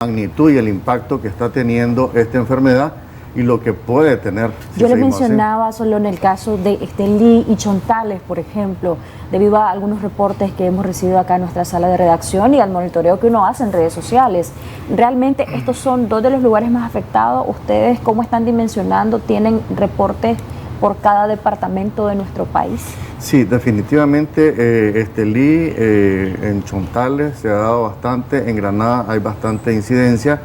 magnitud y el impacto que está teniendo esta enfermedad y lo que puede tener. Si Yo le mencionaba solo en el caso de Estelí y Chontales, por ejemplo, debido a algunos reportes que hemos recibido acá en nuestra sala de redacción y al monitoreo que uno hace en redes sociales. Realmente estos son dos de los lugares más afectados. ¿Ustedes cómo están dimensionando? ¿Tienen reportes por cada departamento de nuestro país? Sí, definitivamente Estelí, en Chontales se ha dado bastante, en Granada hay bastante incidencia.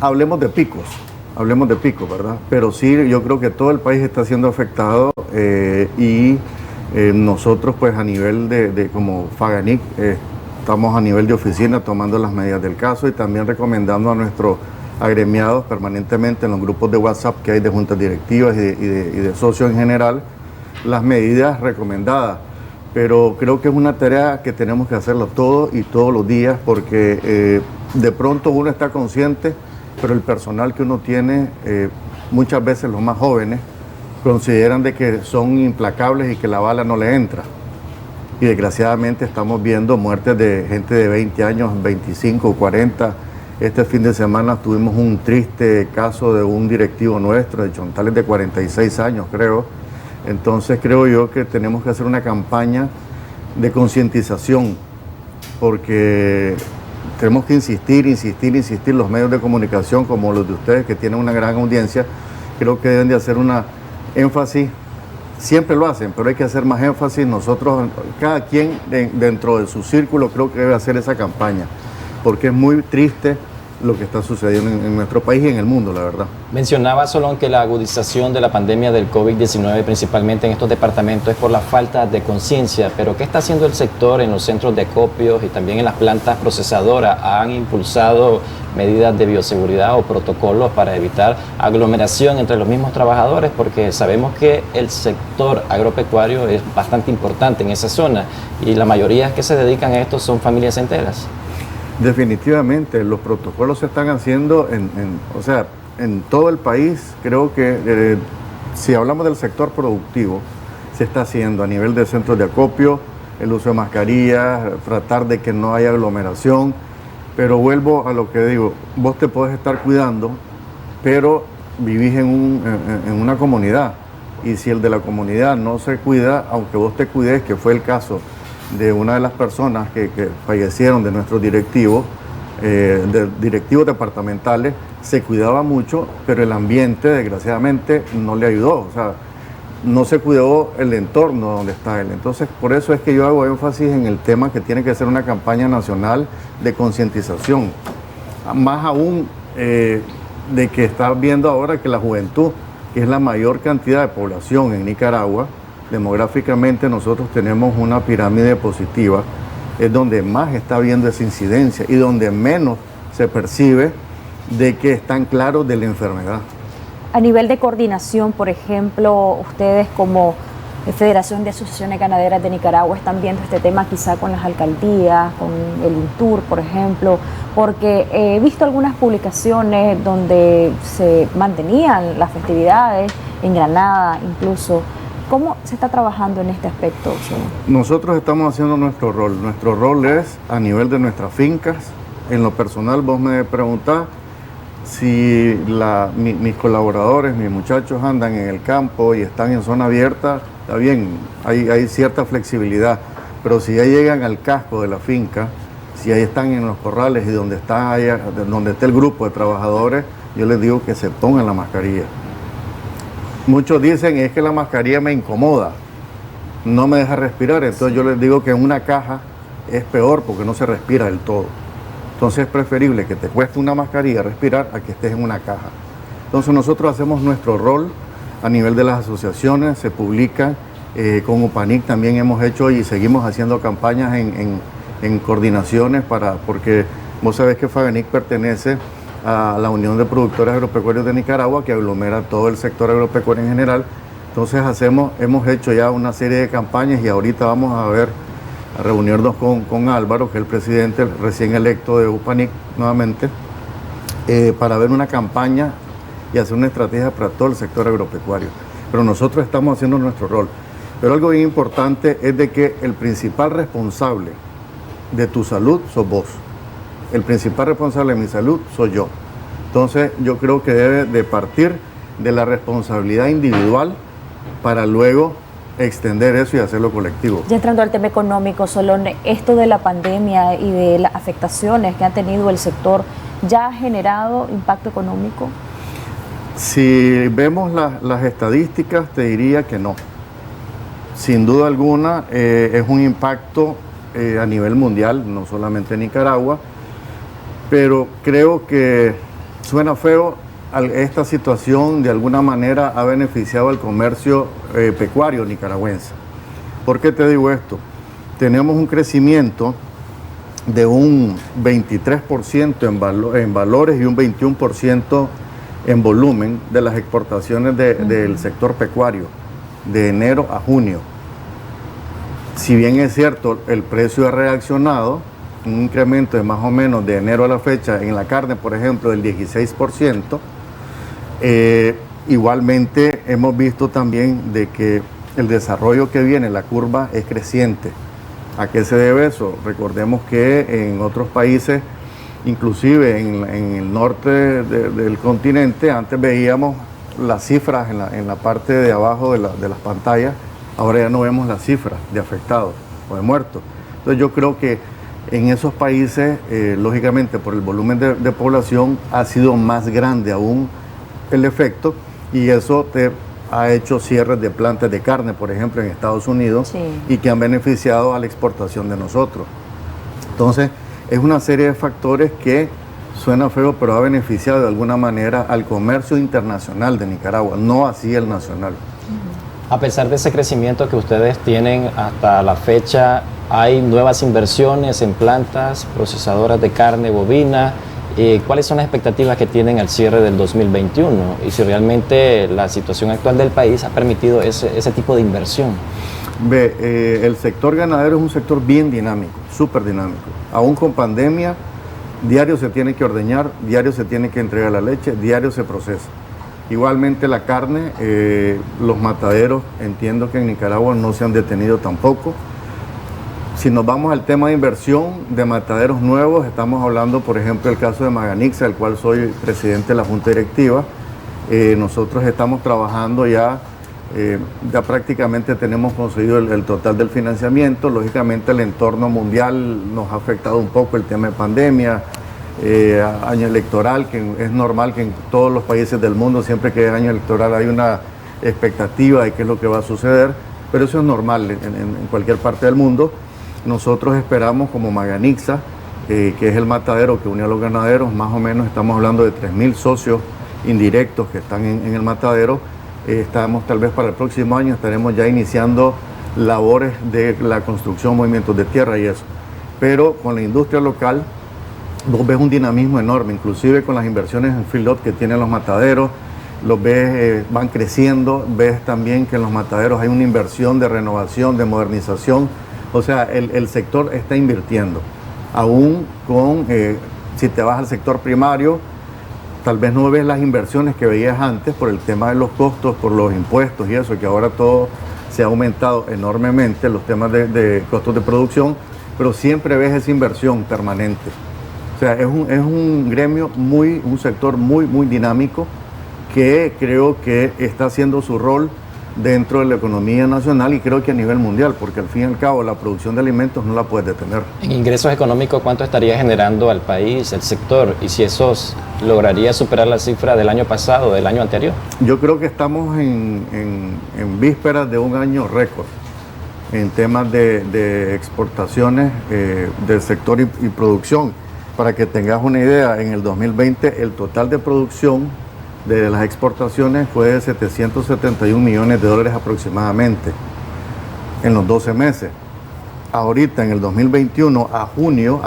Hablemos de picos, ¿verdad? Pero sí, yo creo que todo el país está siendo afectado y nosotros pues a nivel de como Faganic estamos a nivel de oficina tomando las medidas del caso y también recomendando a nuestros agremiados permanentemente en los grupos de WhatsApp que hay de juntas directivas y de socios en general, las medidas recomendadas. Pero creo que es una tarea que tenemos que hacerlo todos y todos los días porque de pronto uno está consciente, pero el personal que uno tiene, muchas veces los más jóvenes, consideran de que son implacables y que la bala no le entra. Y desgraciadamente estamos viendo muertes de gente de 20 años, 25, 40. Este fin de semana tuvimos un triste caso de un directivo nuestro, de Chontales, de 46 años, creo. Entonces creo yo que tenemos que hacer una campaña de concientización, porque tenemos que insistir, los medios de comunicación como los de ustedes que tienen una gran audiencia, creo que deben de hacer una énfasis, siempre lo hacen, pero hay que hacer más énfasis, nosotros, cada quien dentro de su círculo creo que debe hacer esa campaña, porque es muy triste lo que está sucediendo en nuestro país y en el mundo, la verdad. Mencionaba, Solón, que la agudización de la pandemia del COVID-19, principalmente en estos departamentos, es por la falta de conciencia, pero ¿qué está haciendo el sector en los centros de acopios y también en las plantas procesadoras? ¿Han impulsado medidas de bioseguridad o protocolos para evitar aglomeración entre los mismos trabajadores? Porque sabemos que el sector agropecuario es bastante importante en esa zona y la mayoría que se dedican a esto son familias enteras. Definitivamente, los protocolos se están haciendo en todo el país. Creo que si hablamos del sector productivo, se está haciendo a nivel de centros de acopio, el uso de mascarillas, tratar de que no haya aglomeración, pero vuelvo a lo que digo, vos te podés estar cuidando, pero vivís en una comunidad, y si el de la comunidad no se cuida, aunque vos te cuides, que fue el caso de una de las personas que fallecieron de nuestros directivos, departamentales, se cuidaba mucho, pero el ambiente desgraciadamente no le ayudó, o sea, no se cuidó el entorno donde está él. Entonces, por eso es que yo hago énfasis en el tema que tiene que ser una campaña nacional de concientización, más aún de que está viendo ahora que la juventud, que es la mayor cantidad de población en Nicaragua, demográficamente nosotros tenemos una pirámide positiva, es donde más está habiendo esa incidencia y donde menos se percibe de que están claros de la enfermedad. A nivel de coordinación, por ejemplo, ustedes como Federación de Asociaciones Ganaderas de Nicaragua están viendo este tema quizá con las alcaldías, con el INTUR, por ejemplo, porque he visto algunas publicaciones donde se mantenían las festividades, en Granada incluso. ¿Cómo se está trabajando en este aspecto, señor? Nosotros estamos haciendo nuestro rol. Nuestro rol es a nivel de nuestras fincas. En lo personal, vos me preguntás si mis colaboradores, mis muchachos andan en el campo y están en zona abierta, está bien, hay cierta flexibilidad. Pero si ya llegan al casco de la finca, si ahí están en los corrales y donde está el grupo de trabajadores, yo les digo que se pongan la mascarilla. Muchos dicen, es que la mascarilla me incomoda, no me deja respirar, entonces yo les digo que en una caja es peor porque no se respira del todo. Entonces es preferible que te cueste una mascarilla respirar a que estés en una caja. Entonces nosotros hacemos nuestro rol a nivel de las asociaciones, se publica, con UPANIC también hemos hecho y seguimos haciendo campañas en coordinaciones porque vos sabés que Faganic pertenece a la Unión de Productores Agropecuarios de Nicaragua, que aglomera todo el sector agropecuario en general. Entonces hemos hecho ya una serie de campañas y ahorita vamos a reunirnos con Álvaro, que es el presidente recién electo de UPANIC nuevamente, para ver una campaña y hacer una estrategia para todo el sector agropecuario. Pero nosotros estamos haciendo nuestro rol. Pero algo bien importante es de que el principal responsable de tu salud sos vos. El principal responsable de mi salud soy yo. Entonces yo creo que debe de partir de la responsabilidad individual para luego extender eso y hacerlo colectivo. Ya entrando al tema económico, Solón, esto de la pandemia y de las afectaciones que ha tenido el sector, ¿ya ha generado impacto económico? Si vemos las estadísticas, te diría que no. Sin duda alguna, es un impacto a nivel mundial, no solamente en Nicaragua, pero creo que suena feo. Esta situación de alguna manera ha beneficiado al comercio pecuario nicaragüense. ¿Por qué te digo esto? Tenemos un crecimiento de un 23% en valores y un 21% en volumen de las exportaciones del sector pecuario de enero a junio. Si bien es cierto, el precio ha reaccionado, un incremento de más o menos de enero a la fecha en la carne, por ejemplo, del 16%, igualmente hemos visto también de que el desarrollo que viene, la curva es creciente. ¿A qué se debe eso? Recordemos que en otros países, inclusive en el norte del continente, antes veíamos las cifras en la parte de abajo de las pantallas, ahora ya no vemos las cifras de afectados o de muertos. Entonces yo creo que en esos países, lógicamente por el volumen de población, ha sido más grande aún el efecto, y eso te ha hecho cierres de plantas de carne, por ejemplo, en Estados Unidos, sí, y que han beneficiado a la exportación de nosotros. Entonces, es una serie de factores que suena feo, pero ha beneficiado de alguna manera al comercio internacional de Nicaragua, no así el nacional. A pesar de ese crecimiento que ustedes tienen hasta la fecha, ¿hay nuevas inversiones en plantas procesadoras de carne bovina? ¿Cuáles son las expectativas que tienen al cierre del 2021? Y si realmente la situación actual del país ha permitido ese tipo de inversión. El sector ganadero es un sector bien dinámico, súper dinámico. Aún con pandemia, diario se tiene que ordeñar, diario se tiene que entregar la leche, diario se procesa. Igualmente la carne, los mataderos, entiendo que en Nicaragua no se han detenido tampoco. Si nos vamos al tema de inversión de mataderos nuevos, estamos hablando, por ejemplo, del caso de Maganixa, del cual soy presidente de la Junta Directiva. Nosotros estamos trabajando ya prácticamente tenemos conseguido el total del financiamiento. Lógicamente el entorno mundial nos ha afectado un poco, el tema de pandemia, año electoral, que es normal que en todos los países del mundo, siempre que hay año electoral hay una expectativa de qué es lo que va a suceder, pero eso es normal en cualquier parte del mundo. Nosotros esperamos, como Maganixa, que es el matadero que une a los ganaderos, más o menos estamos hablando de 3.000 socios indirectos que están en el matadero. Estamos tal vez para el próximo año, estaremos ya iniciando labores de la construcción, movimientos de tierra y eso. Pero con la industria local, vos ves un dinamismo enorme, inclusive con las inversiones en feedlot que tienen los mataderos, los ves, van creciendo, ves también que en los mataderos hay una inversión de renovación, de modernización. O sea, el sector está invirtiendo. Aún con, si te vas al sector primario, tal vez no ves las inversiones que veías antes por el tema de los costos, por los impuestos y eso, que ahora todo se ha aumentado enormemente, los temas de costos de producción, pero siempre ves esa inversión permanente. O sea, es un gremio, un sector muy dinámico, que creo que está haciendo su rol dentro de la economía nacional y creo que a nivel mundial, porque al fin y al cabo la producción de alimentos no la puedes detener. En ingresos económicos, ¿cuánto estaría generando al país, el sector? Y si eso lograría superar la cifra del año pasado, del año anterior. Yo creo que estamos en vísperas de un año récord en temas de exportaciones del sector y producción. Para que tengas una idea, en el 2020 el total de producción de las exportaciones fue de 771 millones de dólares aproximadamente en los 12 meses. Ahorita en el 2021 a julio,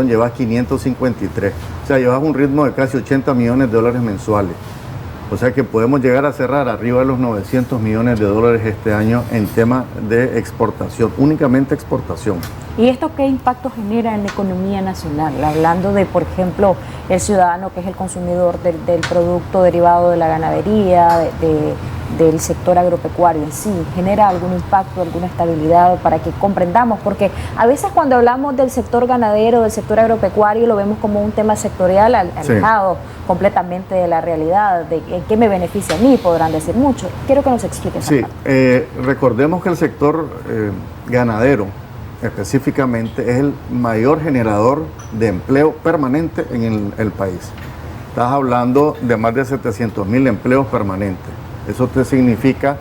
llevas 553. O sea, llevas un ritmo de casi 80 millones de dólares mensuales. O sea que podemos llegar a cerrar arriba de los 900 millones de dólares este año en tema de exportación, únicamente exportación. ¿Y esto qué impacto genera en la economía nacional? Hablando de, por ejemplo, el ciudadano que es el consumidor del producto derivado de la ganadería, del sector agropecuario en sí, ¿genera algún impacto, alguna estabilidad para que comprendamos? Porque a veces cuando hablamos del sector ganadero, del sector agropecuario, lo vemos como un tema sectorial alejado completamente de la realidad, de en qué me beneficia a mí, podrán decir mucho. Quiero que nos expliques. Sí, recordemos que el sector ganadero específicamente es el mayor generador de empleo permanente en el país. Estás hablando de más de 700,000 empleos permanentes. Eso te significa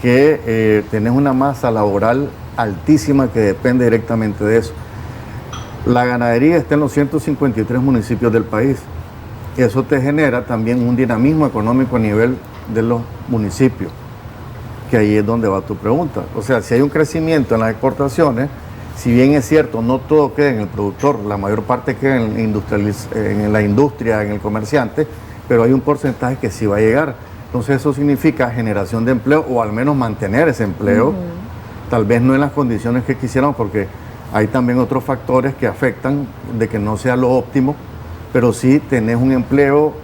que tenés una masa laboral altísima que depende directamente de eso. La ganadería está en los 153 municipios del país. Eso te genera también un dinamismo económico a nivel de los municipios, que ahí es donde va tu pregunta. O sea, si hay un crecimiento en las exportaciones, si bien es cierto, no todo queda en el productor, la mayor parte queda en la industria, en el comerciante, pero hay un porcentaje que sí va a llegar. Entonces eso significa generación de empleo o al menos mantener ese empleo, tal vez no en las condiciones que quisiéramos, porque hay también otros factores que afectan de que no sea lo óptimo, pero sí tenés un empleo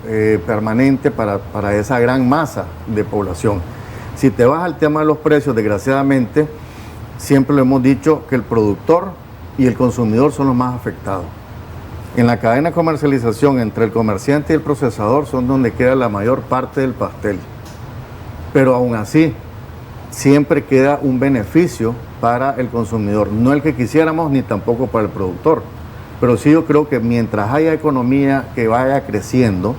permanente para esa gran masa de población. Si te vas al tema de los precios, desgraciadamente, siempre lo hemos dicho que el productor y el consumidor son los más afectados. En la cadena de comercialización, entre el comerciante y el procesador, son donde queda la mayor parte del pastel. Pero aún así, siempre queda un beneficio para el consumidor. No el que quisiéramos, ni tampoco para el productor. Pero sí yo creo que mientras haya economía que vaya creciendo,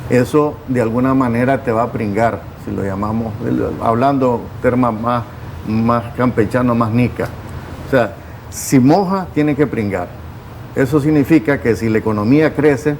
eso de alguna manera te va a pringar, si lo llamamos, hablando temas más campechano, más nica. O sea, si moja, tiene que pringar. Eso significa que si la economía crece,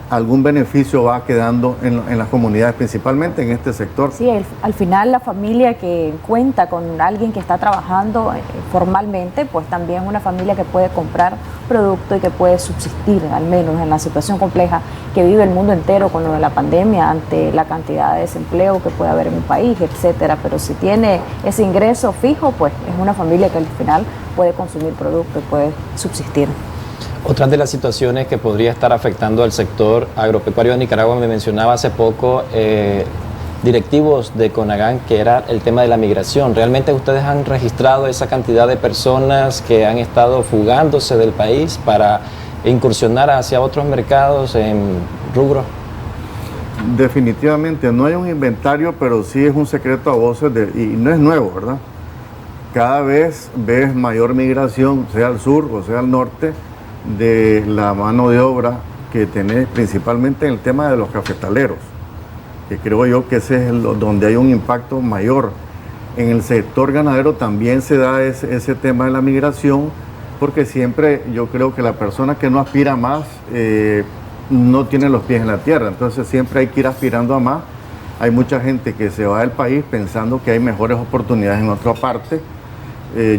algún beneficio va quedando en las comunidades, principalmente en este sector. Sí, al final la familia que cuenta con alguien que está trabajando formalmente, pues también es una familia que puede comprar producto y que puede subsistir, al menos en la situación compleja que vive el mundo entero con lo de la pandemia, ante la cantidad de desempleo que puede haber en un país, etcétera. Pero si tiene ese ingreso fijo, pues es una familia que al final puede consumir producto y puede subsistir. Otra de las situaciones que podría estar afectando al sector agropecuario de Nicaragua, me mencionaba hace poco directivos de CONAGAN, que era el tema de la migración. ¿Realmente ustedes han registrado esa cantidad de personas que han estado fugándose del país para incursionar hacia otros mercados en rubro? Definitivamente no hay un inventario, pero sí es un secreto a voces y no es nuevo, ¿verdad? Cada vez ves mayor migración, sea al sur o sea al norte, de la mano de obra que tenés principalmente en el tema de los cafetaleros, que creo yo que ese es donde hay un impacto mayor. En el sector ganadero también se da ese tema de la migración, porque siempre yo creo que la persona que no aspira más no tiene los pies en la tierra, entonces siempre hay que ir aspirando a más. Hay mucha gente que se va del país pensando que hay mejores oportunidades en otra parte.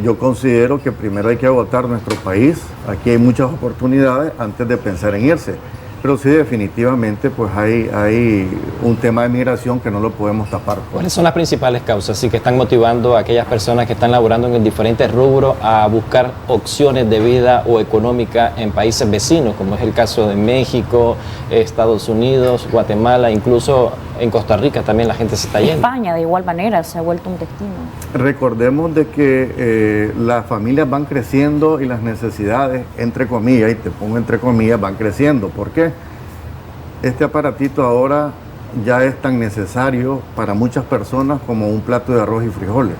Yo considero que primero hay que agotar nuestro país, aquí hay muchas oportunidades antes de pensar en irse, pero sí definitivamente pues hay un tema de migración que no lo podemos tapar. ¿Cuáles son las principales causas que están motivando a aquellas personas que están laborando en diferentes rubros a buscar opciones de vida o económica en países vecinos, como es el caso de México, Estados Unidos, Guatemala, incluso en Costa Rica también la gente se está yendo? España de igual manera se ha vuelto un destino. Recordemos de que las familias van creciendo y las necesidades, entre comillas, y te pongo entre comillas, van creciendo. ¿Por qué? Este aparatito ahora ya es tan necesario para muchas personas como un plato de arroz y frijoles.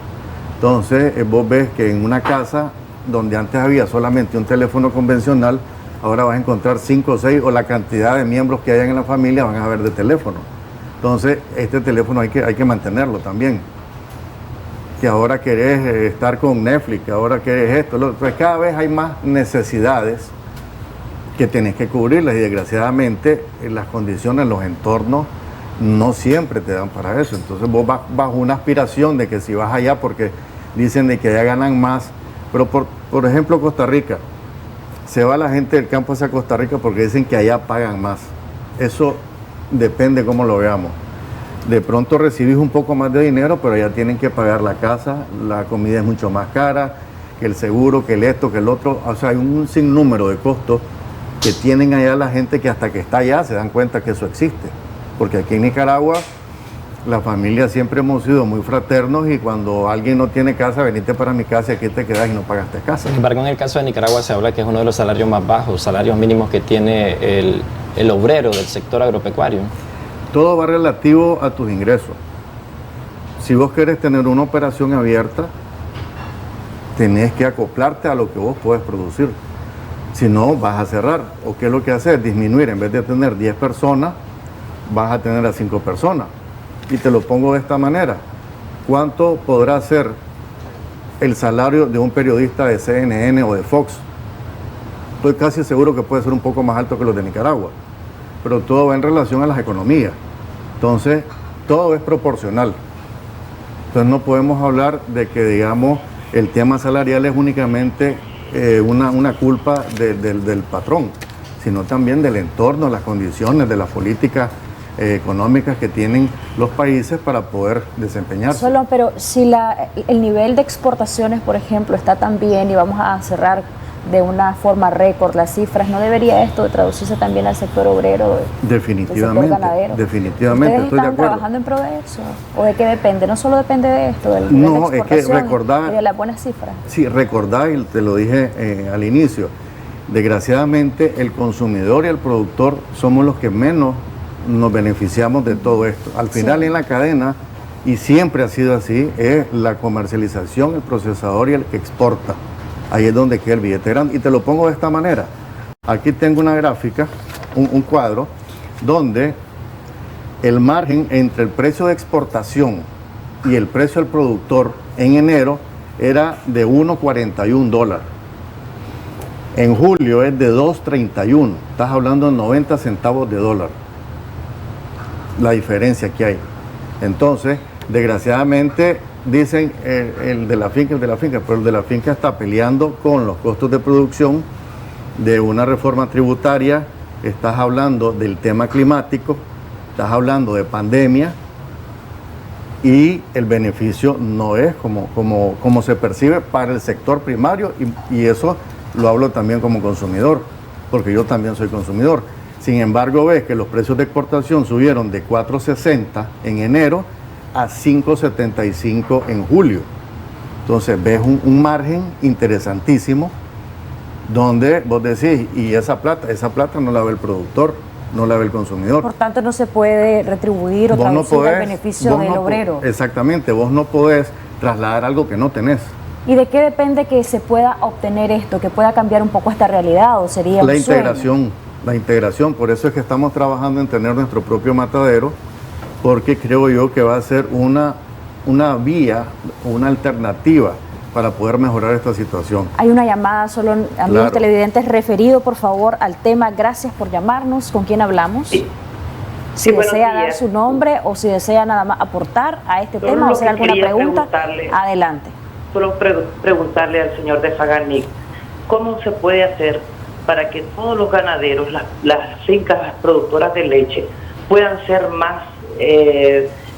Entonces vos ves que en una casa donde antes había solamente un teléfono convencional, ahora vas a encontrar 5 o 6 o la cantidad de miembros que hayan en la familia van a haber de teléfono. Entonces, este teléfono hay que mantenerlo también. Que ahora querés estar con Netflix, que ahora querés esto, lo otro. Pues cada vez hay más necesidades que tenés que cubrirlas y desgraciadamente las condiciones, los entornos no siempre te dan para eso. Entonces vos vas bajo una aspiración de que si vas allá porque dicen de que allá ganan más. Pero por ejemplo Costa Rica, se va la gente del campo hacia Costa Rica porque dicen que allá pagan más. Eso depende cómo lo veamos. De pronto recibís un poco más de dinero, pero ya tienen que pagar la casa, la comida es mucho más cara, que el seguro, que el esto, que el otro. O sea, hay un sinnúmero de costos que tienen allá la gente que hasta que está allá se dan cuenta que eso existe. Porque aquí en Nicaragua la familia siempre hemos sido muy fraternos y cuando alguien no tiene casa, venite para mi casa y aquí te quedas y no pagaste casa. Sin embargo, en el caso de Nicaragua se habla que es uno de los salarios más bajos, salarios mínimos que tiene el obrero del sector agropecuario. Todo va relativo a tus ingresos. Si vos querés tener una operación abierta, tenés que acoplarte a lo que vos podés producir. Si no, vas a cerrar. ¿O qué es lo que haces? Disminuir. En vez de tener 10 personas, vas a tener a 5 personas. Y te lo pongo de esta manera. ¿Cuánto podrá ser el salario de un periodista de CNN o de Fox? Estoy casi seguro que puede ser un poco más alto que los de Nicaragua. Pero todo va en relación a las economías. Entonces, todo es proporcional. Entonces, no podemos hablar de que, digamos, el tema salarial es únicamente una culpa del patrón, sino también del entorno, las condiciones, de las políticas económicas que tienen los países para poder desempeñarse. Pero si el nivel de exportaciones, por ejemplo, está tan bien y vamos a cerrar de una forma récord las cifras, ¿no debería esto traducirse también al sector obrero? Definitivamente, sector ganadero? Definitivamente, ¿Ustedes estoy de están acuerdo. trabajando en pro de eso? ¿O de qué depende? No solo depende de esto, del nivel No, de es que exportación recordar, y de las buenas cifras. Sí, recordar, y te lo dije al inicio, desgraciadamente el consumidor y el productor somos los que menos nos beneficiamos de todo esto. Al final en la cadena, y siempre ha sido así, es la comercialización, el procesador y el que exporta. Ahí es donde queda el billete grande. Y te lo pongo de esta manera. Aquí tengo una gráfica, un cuadro, donde el margen entre el precio de exportación y el precio al productor en enero era de $1.41. En julio es de $2.31. Estás hablando de 90 centavos de dólar. La diferencia que hay. Entonces, desgraciadamente, dicen el de la finca, pero el de la finca está peleando con los costos de producción de una reforma tributaria, estás hablando del tema climático, estás hablando de pandemia y el beneficio no es como se percibe para el sector primario y eso lo hablo también como consumidor, porque yo también soy consumidor. Sin embargo, ves que los precios de exportación subieron de $4.60 en enero a $5.75 en julio. Entonces ves un margen interesantísimo donde vos decís, y esa plata no la ve el productor, no la ve el consumidor. Por tanto, no se puede retribuir o traducir el beneficio del obrero. Exactamente, vos no podés trasladar algo que no tenés. ¿Y de qué depende que se pueda obtener esto, que pueda cambiar un poco esta realidad o sería un sueño? La integración, por eso es que estamos trabajando en tener nuestro propio matadero, porque creo yo que va a ser una vía, una alternativa para poder mejorar esta situación. Hay una llamada, solo amigos televidentes, referido por favor al tema. Gracias por llamarnos. ¿Con quién hablamos? Sí. Si desea dar su nombre o si desea nada más aportar a este tema o hacer alguna pregunta, adelante. Solo preguntarle al señor de Faganic, ¿cómo se puede hacer para que todos los ganaderos, las fincas productoras de leche, puedan ser más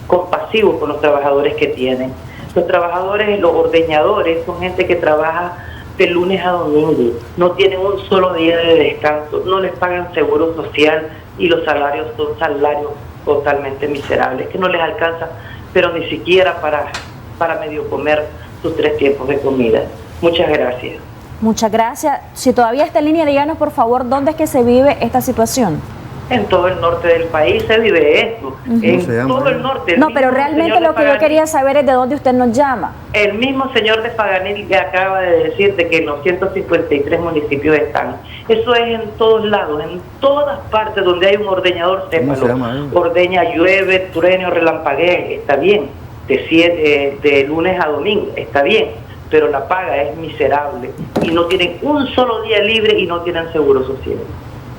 compasivos con los trabajadores que tienen? Los trabajadores, los ordeñadores, son gente que trabaja de lunes a domingo, no tienen un solo día de descanso, no les pagan seguro social y los salarios son salarios totalmente miserables, que no les alcanza, pero ni siquiera para medio comer sus 3 tiempos de comida. Muchas gracias. Muchas gracias. Si todavía está en línea, díganos por favor dónde es que se vive esta situación. En todo el norte del país se vive esto. En todo el norte. No, pero realmente lo que yo quería saber es de dónde usted nos llama. El mismo señor de Faganil le acaba de decir de que en los 153 municipios están. Eso es en todos lados, en todas partes donde hay un ordeñador, sépalo. Ordeña, llueve, truene o relampaguee, está bien. De lunes a domingo, está bien. Pero la paga es miserable y no tienen un solo día libre y no tienen seguro social.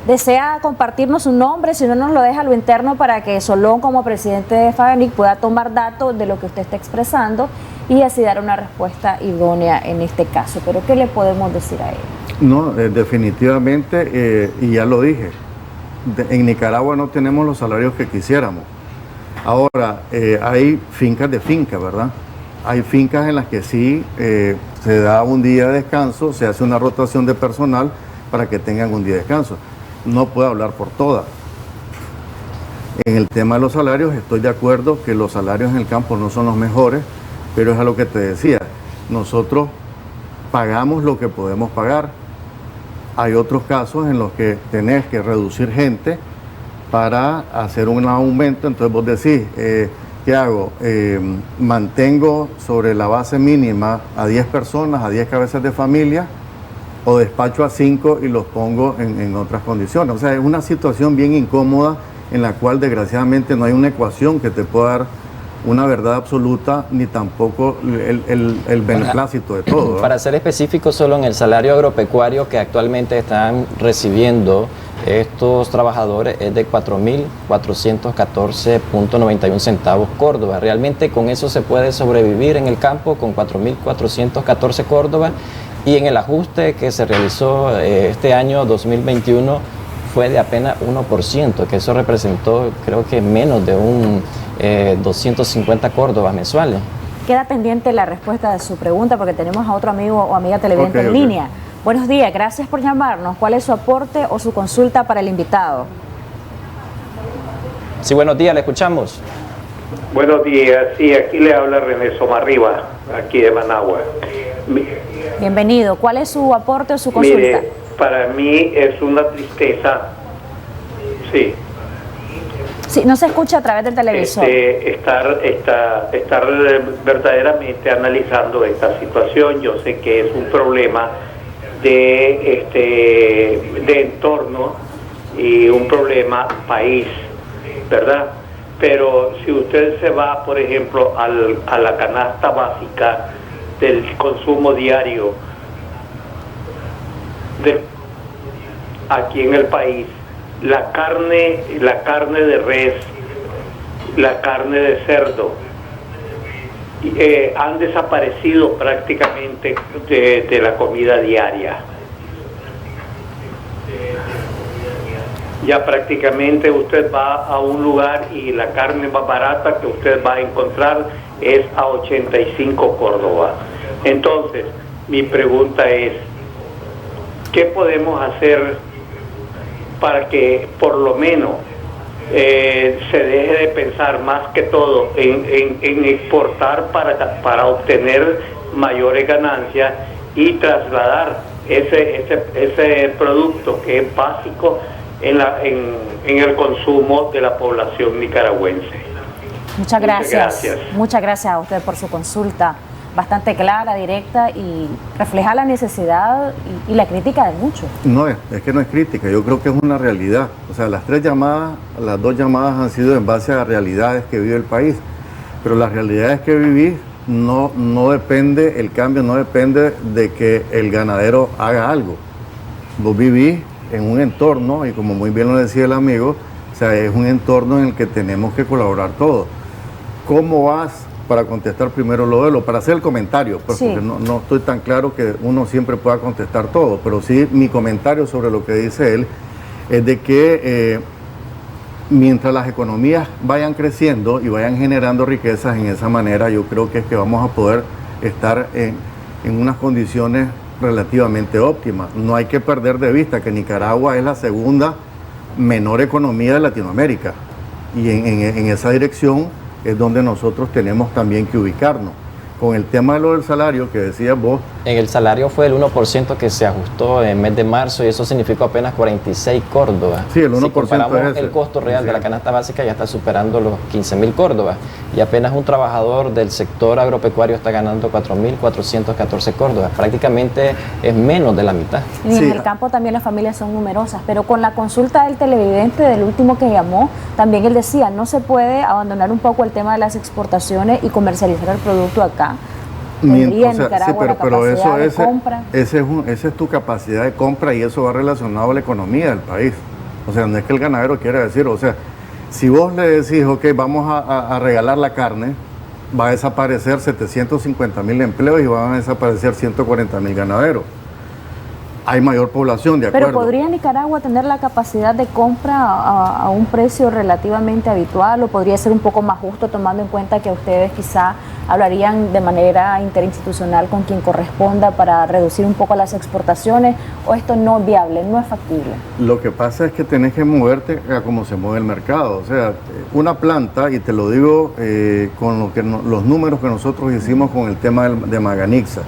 ¿Desea compartirnos su nombre? Si no, nos lo deja a lo interno para que Solón, como presidente de Faganic, pueda tomar datos de lo que usted está expresando y así dar una respuesta idónea en este caso. ¿Pero qué le podemos decir a él? No, definitivamente, y ya lo dije, en Nicaragua no tenemos los salarios que quisiéramos. Ahora, hay fincas de finca, ¿verdad? Hay fincas en las que sí se da un día de descanso, se hace una rotación de personal para que tengan un día de descanso. No puedo hablar por todas. En el tema de los salarios, estoy de acuerdo que los salarios en el campo no son los mejores, pero es a lo que te decía. Nosotros pagamos lo que podemos pagar. Hay otros casos en los que tenés que reducir gente para hacer un aumento. Entonces vos decís, ¿qué hago? ¿Mantengo sobre la base mínima a 10 personas, a 10 cabezas de familia? ¿O despacho a 5 y los pongo en otras condiciones? O sea, es una situación bien incómoda en la cual desgraciadamente no hay una ecuación que te pueda dar una verdad absoluta ni tampoco el beneplácito de todo, ¿verdad? Para ser específico, solo en el salario agropecuario que actualmente están recibiendo estos trabajadores es de 4.414.91 centavos Córdoba. Realmente con eso se puede sobrevivir en el campo, con 4.414 Córdoba, y en el ajuste que se realizó este año 2021 fue de apenas 1%, que eso representó creo que menos de 250 Córdobas mensuales. Queda pendiente la respuesta de su pregunta porque tenemos a otro amigo o amiga televidente en línea. Buenos días, gracias por llamarnos. ¿Cuál es su aporte o su consulta para el invitado? Sí, buenos días, le escuchamos. Buenos días, sí, aquí le habla René Somarriba, aquí de Managua. Bienvenido, ¿cuál es su aporte o su consulta? Mire, para mí es una tristeza, sí. Sí, no se escucha a través del televisor. Estar verdaderamente analizando esta situación. Yo sé que es un problema de entorno y un problema país, ¿verdad? Pero si usted se va, por ejemplo, a la canasta básica del consumo diario aquí en el país, la carne de res, la carne de cerdo, han desaparecido prácticamente de la comida diaria. Ya prácticamente usted va a un lugar y la carne más barata que usted va a encontrar es a 85 Córdoba. Entonces, mi pregunta es, ¿qué podemos hacer para que por lo menos se deje de pensar más que todo en exportar para obtener mayores ganancias y trasladar ese producto que es básico en el consumo de la población nicaragüense? Muchas gracias. Muchas gracias a usted por su consulta, bastante clara, directa y refleja la necesidad y la crítica de muchos. No, es que no es crítica, yo creo que es una realidad. O sea, las dos llamadas han sido en base a realidades que vive el país, pero las realidades que vivís no depende, el cambio no depende de que el ganadero haga algo. Vos vivís en un entorno, y como muy bien lo decía el amigo, o sea, es un entorno en el que tenemos que colaborar todos. ¿Cómo vas? Para contestar primero para hacer el comentario, pues, sí. Porque no estoy tan claro que uno siempre pueda contestar todo, pero sí mi comentario sobre lo que dice él es de que mientras las economías vayan creciendo y vayan generando riquezas en esa manera, yo creo que es que vamos a poder estar en unas condiciones relativamente óptimas. No hay que perder de vista que Nicaragua es la segunda menor economía de Latinoamérica y en esa dirección es donde nosotros tenemos también que ubicarnos. Con el tema de lo del salario que decías vos. En el salario fue el 1% que se ajustó en el mes de marzo y eso significó apenas 46 Córdobas. Sí, el 1% si comparamos es ese. El costo real de la canasta básica ya está superando los 15.000 Córdobas y apenas un trabajador del sector agropecuario está ganando 4.414 Córdobas. Prácticamente es menos de la mitad. Y en el campo también las familias son numerosas, pero con la consulta del televidente del último que llamó, también él decía, no se puede abandonar un poco el tema de las exportaciones y comercializar el producto acá. Pero esa es tu capacidad de compra y eso va relacionado a la economía del país. O sea, no es que el ganadero quiera decir, o sea, si vos le decís, ok, vamos a regalar la carne, va a desaparecer 750.000 empleos y van a desaparecer 140.000 ganaderos. hay mayor población, de acuerdo. Pero ¿podría Nicaragua tener la capacidad de compra a un precio relativamente habitual o podría ser un poco más justo tomando en cuenta que ustedes quizá hablarían de manera interinstitucional con quien corresponda para reducir un poco las exportaciones, o esto no es viable, no es factible? Lo que pasa es que tenés que moverte a cómo se mueve el mercado. O sea, una planta, y te lo digo con los números que nosotros hicimos con el tema de Maganixa,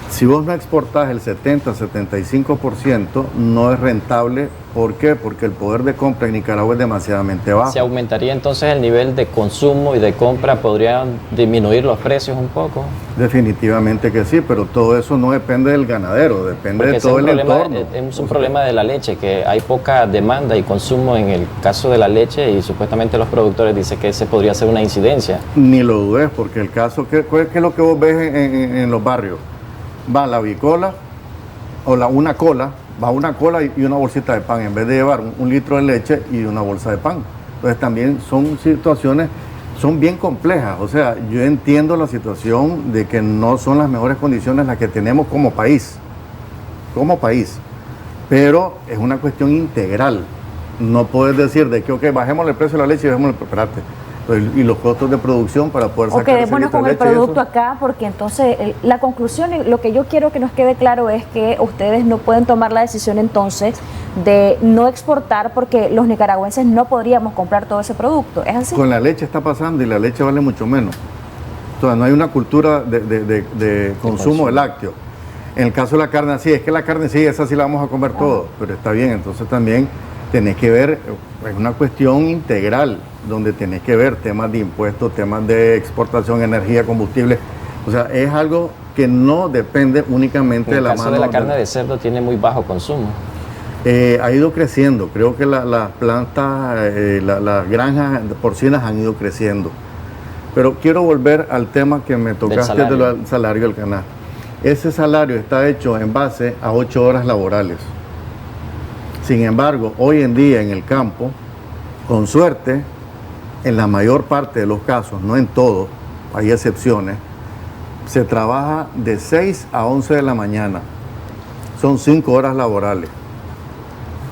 si vos no exportás el 70-75%, no es rentable. ¿Por qué? Porque el poder de compra en Nicaragua es demasiadamente bajo. ¿Se aumentaría entonces el nivel de consumo y de compra? ¿Podrían disminuir los precios un poco? Definitivamente que sí, pero todo eso no depende del ganadero, depende porque de todo el entorno. Es un problema de la leche, que hay poca demanda y consumo en el caso de la leche y supuestamente los productores dicen que ese podría ser una incidencia. Ni lo dudes, porque el caso, ¿qué es lo que vos ves en los barrios? Va la bicola o una cola, va una cola y una bolsita de pan, en vez de llevar un litro de leche y una bolsa de pan. Entonces también son situaciones, son bien complejas. O sea, yo entiendo la situación de que no son las mejores condiciones las que tenemos como país, pero es una cuestión integral. No puedes decir de que, ok, bajemos el precio de la leche y bajemos el... Espérate. Y los costos de producción para poder sacar ese quedémonos con el producto acá, porque entonces la conclusión, lo que yo quiero que nos quede claro es que ustedes no pueden tomar la decisión entonces de no exportar porque los nicaragüenses no podríamos comprar todo ese producto, ¿es así? Con la leche está pasando y la leche vale mucho menos. Entonces no hay una cultura de consumo de lácteos. En el caso de la carne, así es que la carne sí, esa sí la vamos a comer todo, pero está bien, entonces también tenés que ver, es una cuestión integral, donde tenés que ver temas de impuestos, temas de exportación, energía, combustible. O sea, es algo que no depende únicamente de la mano. En el caso de la carne de cerdo tiene muy bajo consumo. Ha ido creciendo. Creo que las plantas, las granjas porcinas han ido creciendo. Pero quiero volver al tema que me tocaste del salario del canal. Ese salario está hecho en base a 8 horas laborales. Sin embargo, hoy en día en el campo, con suerte, en la mayor parte de los casos, no en todos, hay excepciones, se trabaja de 6 a 11 de la mañana. Son 5 horas laborales.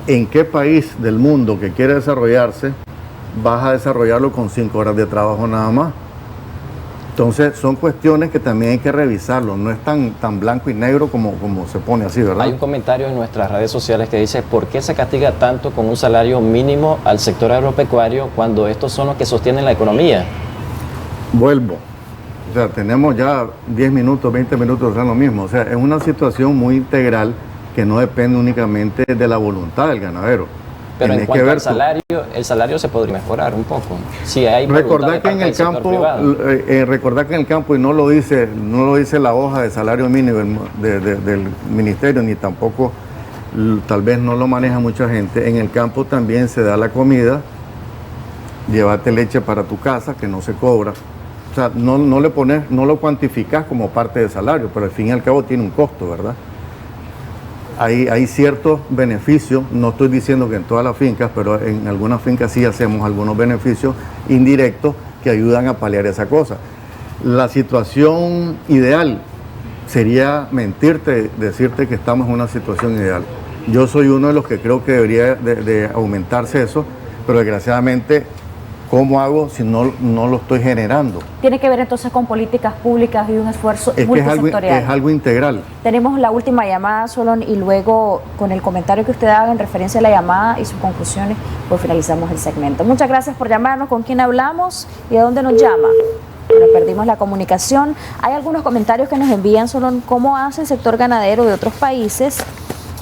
¿En qué país del mundo que quiere desarrollarse vas a desarrollarlo con 5 horas de trabajo nada más? Entonces son cuestiones que también hay que revisarlo, no es tan blanco y negro como se pone así, ¿verdad? Hay un comentario en nuestras redes sociales que dice: ¿por qué se castiga tanto con un salario mínimo al sector agropecuario cuando estos son los que sostienen la economía? Vuelvo, o sea, tenemos ya 10 minutos, 20 minutos de lo mismo, o sea, es una situación muy integral que no depende únicamente de la voluntad del ganadero. Pero en cuanto al salario, el salario se podría mejorar un poco. Si hay recordar que en el campo, recordar que en el campo, y no lo dice la hoja de salario mínimo del ministerio, ni tampoco, tal vez no lo maneja mucha gente, en el campo también se da la comida, llévate leche para tu casa, que no se cobra. O sea, no lo cuantificas como parte del salario, pero al fin y al cabo tiene un costo, ¿verdad? Hay ciertos beneficios, no estoy diciendo que en todas las fincas, pero en algunas fincas sí hacemos algunos beneficios indirectos que ayudan a paliar esa cosa. La situación ideal sería mentirte, decirte que estamos en una situación ideal. Yo soy uno de los que creo que debería de aumentarse eso, pero desgraciadamente, ¿cómo hago si no lo estoy generando? Tiene que ver entonces con políticas públicas y un esfuerzo multisectorial. Es algo integral. Tenemos la última llamada, Solón, y luego con el comentario que usted haga en referencia a la llamada y sus conclusiones, pues finalizamos el segmento. Muchas gracias por llamarnos. ¿Con quién hablamos y de dónde nos llama? Bueno, perdimos la comunicación. Hay algunos comentarios que nos envían, Solón, cómo hace el sector ganadero de otros países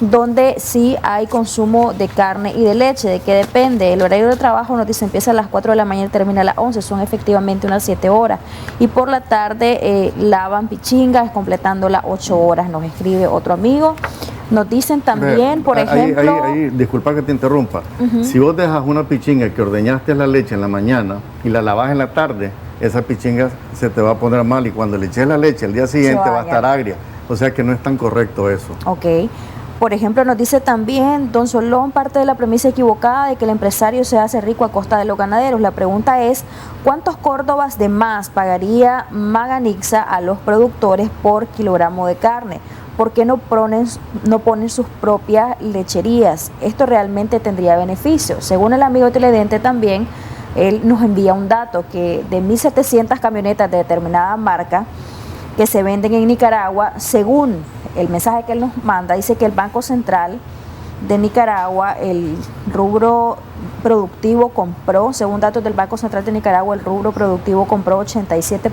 donde sí hay consumo de carne y de leche. ¿De qué depende? El horario de trabajo nos dice empieza a las 4 de la mañana y termina a las 11, son efectivamente unas 7 horas. Y por la tarde lavan pichingas, completando las 8 horas, nos escribe otro amigo. Nos dicen también, por ejemplo... Disculpa que te interrumpa. Si vos dejas una pichinga que ordeñaste la leche en la mañana y la lavas en la tarde, esa pichinga se te va a poner mal y cuando le eches la leche el día siguiente va a estar agria. O sea que no es tan correcto eso. Ok. Por ejemplo, nos dice también don Solón, parte de la premisa equivocada de que el empresario se hace rico a costa de los ganaderos. La pregunta es, ¿cuántos córdobas de más pagaría Maganixa a los productores por kilogramo de carne? ¿por qué no ponen sus propias lecherías? Esto realmente tendría beneficio. Según el amigo televidente también, él nos envía un dato que de 1.700 camionetas de determinada marca que se venden en Nicaragua, según el mensaje que él nos manda, dice que el Banco Central de Nicaragua, el rubro productivo compró, según datos del Banco Central de Nicaragua, el rubro productivo compró 87%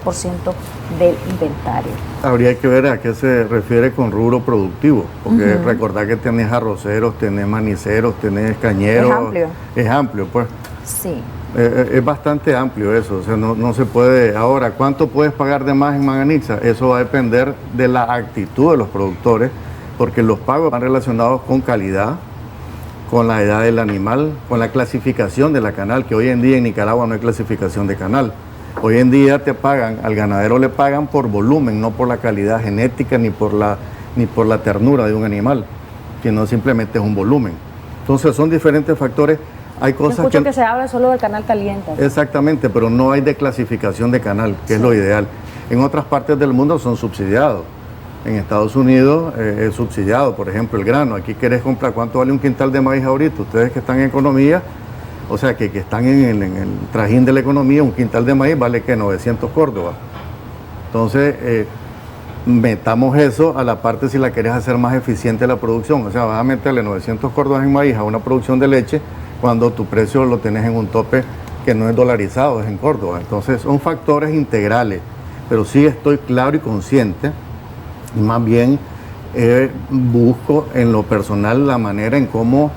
del inventario. Habría que ver a qué se refiere con rubro productivo, porque recordar que tenés arroceros, tenés maniceros, tenés cañeros. Es amplio. Es amplio, pues. Sí. Es bastante amplio eso, o sea, no se puede. Ahora, ¿cuánto puedes pagar de más en Maganiza? Eso va a depender de la actitud de los productores, porque los pagos van relacionados con calidad, con la edad del animal, con la clasificación de la canal, que hoy en día en Nicaragua no hay clasificación de canal. Hoy en día te pagan, al ganadero le pagan por volumen, no por la calidad genética ni por la ternura de un animal, sino simplemente es un volumen. Entonces son diferentes factores. Hay cosas Yo escucho que se habla solo del canal caliente. Exactamente, pero no hay de clasificación de canal, que es lo ideal. En otras partes del mundo son subsidiados. En Estados Unidos es subsidiado, por ejemplo, el grano. Aquí querés comprar, ¿cuánto vale un quintal de maíz ahorita? Ustedes que están en economía, o sea, que están en el trajín de la economía, un quintal de maíz vale que 900 córdobas. Entonces, metamos eso a la parte si la querés hacer más eficiente la producción. O sea, vas a meterle 900 córdobas en maíz a una producción de leche cuando tu precio lo tenés en un tope que no es dolarizado, es en Córdoba. Entonces, son factores integrales, pero sí estoy claro y consciente. Y más bien busco en lo personal la manera en cómo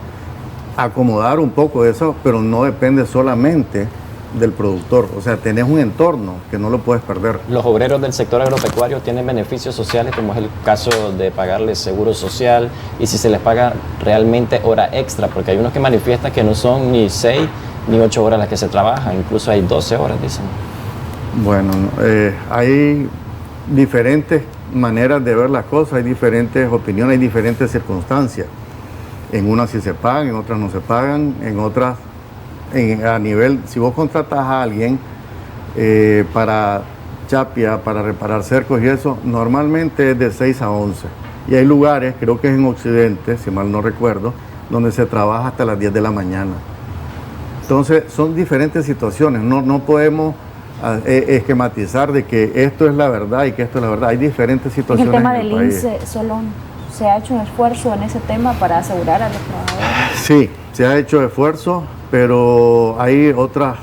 acomodar un poco de eso, pero no depende solamente del productor. O sea, tenés un entorno que no lo puedes perder. Los obreros del sector agropecuario tienen beneficios sociales, como es el caso de pagarles seguro social, y si se les paga realmente hora extra, porque hay unos que manifiestan que no son ni 6 ni 8 horas las que se trabajan, incluso hay 12 horas, dicen. Bueno, hay diferentes maneras de ver las cosas, hay diferentes opiniones, hay diferentes circunstancias. En unas sí se pagan, en otras no se pagan, en otras, a nivel, si vos contratas a alguien para chapia, para reparar cercos y eso, normalmente es de 6 a 11. Y hay lugares, creo que es en Occidente, si mal no recuerdo, donde se trabaja hasta las 10 de la mañana. Entonces, son diferentes situaciones, no podemos esquematizar de que esto es la verdad y que esto es la verdad. Hay diferentes situaciones. En el tema del INSE, Solón, ¿se ha hecho un esfuerzo en ese tema para asegurar a los trabajadores? Sí, se ha hecho esfuerzo, pero hay otras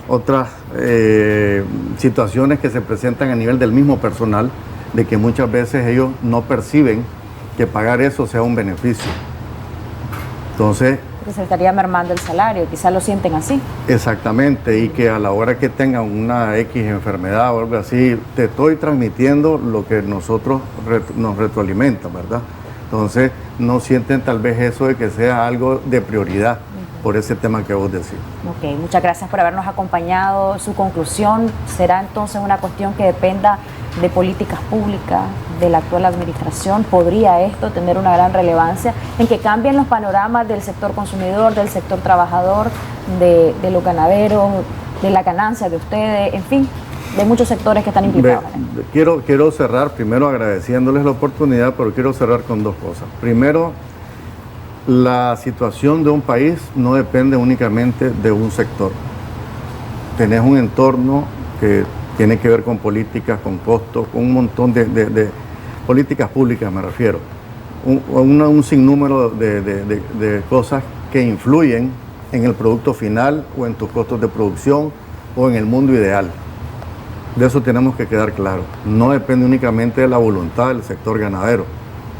situaciones que se presentan a nivel del mismo personal, de que muchas veces ellos no perciben que pagar eso sea un beneficio. Entonces, que se estaría mermando el salario, quizás lo sienten así. Exactamente, y que a la hora que tengan una X enfermedad o algo así, te estoy transmitiendo lo que nosotros nos retroalimenta, ¿verdad? Entonces, no sienten tal vez eso de que sea algo de prioridad por ese tema que vos decís. Ok, muchas gracias por habernos acompañado. Su conclusión será entonces una cuestión que dependa de políticas públicas, de la actual administración. ¿Podría esto tener una gran relevancia en que cambien los panoramas del sector consumidor, del sector trabajador, de los ganaderos, de la ganancia de ustedes, en fin, de muchos sectores que están implicados? Quiero cerrar primero agradeciéndoles la oportunidad, pero quiero cerrar con dos cosas. Primero, la situación de un país no depende únicamente de un sector. Tenés un entorno que tiene que ver con políticas, con costos, con un montón de políticas públicas, me refiero. Un sinnúmero de cosas que influyen en el producto final o en tus costos de producción o en el mundo ideal. De eso tenemos que quedar claros. No depende únicamente de la voluntad del sector ganadero,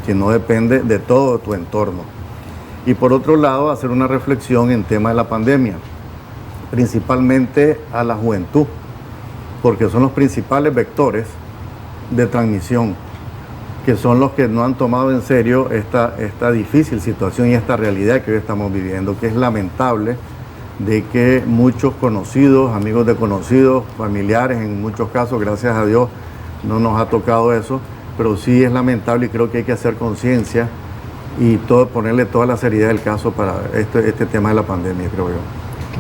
sino depende de todo tu entorno. Y por otro lado, hacer una reflexión en tema de la pandemia, principalmente a la juventud, porque son los principales vectores de transmisión, que son los que no han tomado en serio esta difícil situación y esta realidad que hoy estamos viviendo, que es lamentable de que muchos conocidos, amigos de conocidos, familiares, en muchos casos, gracias a Dios, no nos ha tocado eso, pero sí es lamentable y creo que hay que hacer conciencia y ponerle toda la seriedad del caso para este tema de la pandemia, creo yo.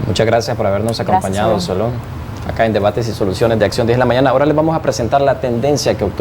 Muchas gracias por habernos acompañado, Solón, acá en Debates y Soluciones de Acción 10 de la Mañana. Ahora les vamos a presentar la tendencia que obtuvo